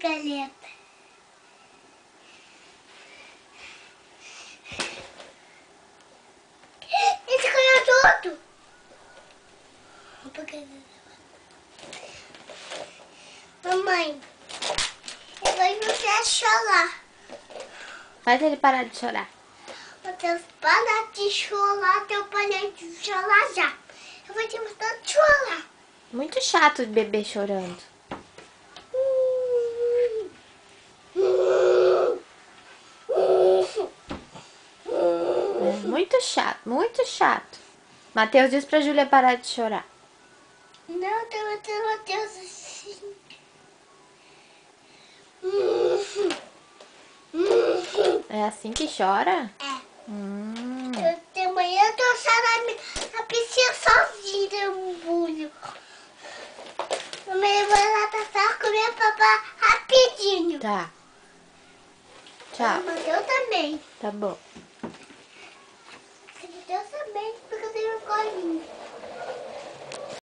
galera. Esse canhoto. Mamãe, eu vou você chorar. Faz ele parar de chorar. Matheus, para de chorar, eu parei de chorar já. Eu vou te mostrar de chorar. Muito chato de bebê chorando. É, muito chato, muito chato. Matheus diz pra Júlia parar de chorar. Não, tem Matheus assim. É assim que chora? É. Hum. De manhã eu tô chorando na piscina sozinha, no bulho. Mamãe vai lá passar com meu papá rapidinho. Tá. Tchau. O Matheus também. Tá bom. O Matheus também, porque eu tenho um colinho.